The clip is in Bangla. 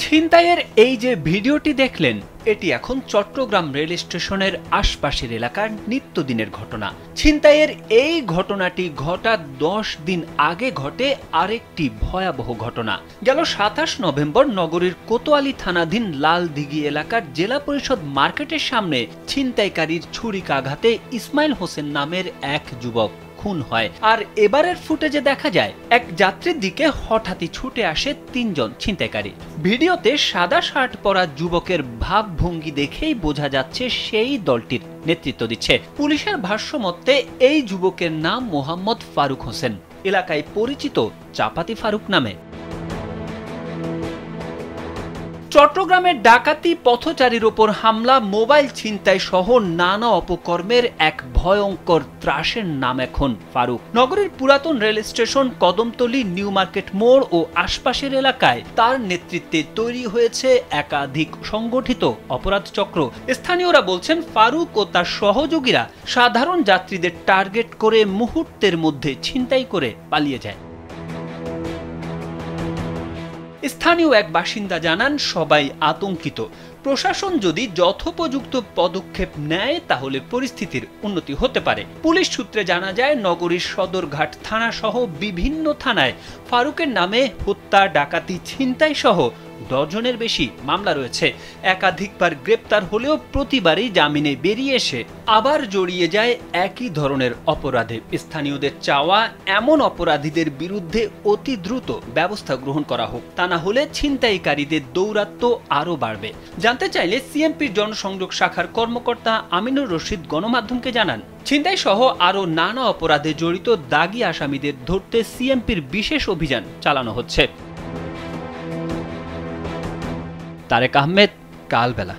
ছিনতাইয়ের এই যে ভিডিওটি দেখলেন, এটি এখন চট্টগ্রাম রেল স্টেশনের আশপাশের এলাকার নিত্যদিনের ঘটনা। ছিনতাইয়ের এই ঘটনাটি ঘটার 10 দিন আগে ঘটে আরেকটি ভয়াবহ ঘটনা। গেল 27 নভেম্বর নগরীর কোতোয়ালি থানাধীন লালদিঘি এলাকার জেলা পরিষদ মার্কেটের সামনে ছিনতাইকারীর ছুরিকাঘাতে ইসমাইল হোসেন নামের এক যুবক খুন হয়। আর এবারের ফুটেজে দেখা যায় এক যাত্রীর দিকে হঠাৎই ছুটে আসে 3 জন ছিনতাইকারী। ভিডিওতে সাদা শার্ট পরা যুবকের ভাবভঙ্গি দেখেই বোঝা যাচ্ছে সেই দলটির নেতৃত্ব দিচ্ছে। পুলিশের ভাষ্য মতে এই যুবকের নাম মোহাম্মদ ফারুক হোসেন, এলাকায় পরিচিত চাপাতি ফারুক নামে। চট্টগ্রামের ডাকাতি, পথচারীর ওপর হামলা, মোবাইল ছিনতাই সহ নানা অপকর্মের এক ভয়ঙ্কর ত্রাসের নাম এখন ফারুক। নগরীর পুরাতন rail station, Kadamtali, new market মোড় ও আশপাশের এলাকায় তার নেতৃত্বে তৈরি হয়েছে একাধিক সংগঠিত অপরাধ চক্র। স্থানীয়রা বলছেন, ফারুক ও তার সহযোগীরা সাধারণ যাত্রীদের টার্গেট করে মুহূর্তের মধ্যে ছিনতাই করে পালিয়ে যায়। স্থানীয় এক বাসিন্দা জানান, সবাই আতঙ্কিত। প্রশাসন যদি যথোপযুক্ত পদক্ষেপ নেয় তাহলে পরিস্থিতির উন্নতি হতে পারে। পুলিশ সূত্রে জানা যায়, নগরীর সদরঘাট থানা সহ বিভিন্ন থানায় ফারুকের নামে হত্যা, ডাকাতি, ছিনতাই সহ ডজনের বেশি মামলা রয়েছে। একাধিকবার গ্রেপ্তার হলেও প্রতিবারই জামিনে বেরিয়ে এসে আবার জড়িয়ে যায় একই ধরনের অপরাধে। স্থানীয়দের চাওয়া, এমন অপরাধীদের বিরুদ্ধে অতি দ্রুত ব্যবস্থা গ্রহণ করা হোক, তা না হলে ছিনতাইকারীদের দৌরাত্ম্য আরও বাড়বে। জানতে চাইলে সিএমপির জনসংযোগ শাখার কর্মকর্তা আমিনুর রশিদ গণমাধ্যমকে জানান, ছিনতাই সহ আরও নানা অপরাধে জড়িত দাগী আসামিদের ধরতে সিএমপির বিশেষ অভিযান চালানো হচ্ছে। তারেক আহমেদ, কালবেলা।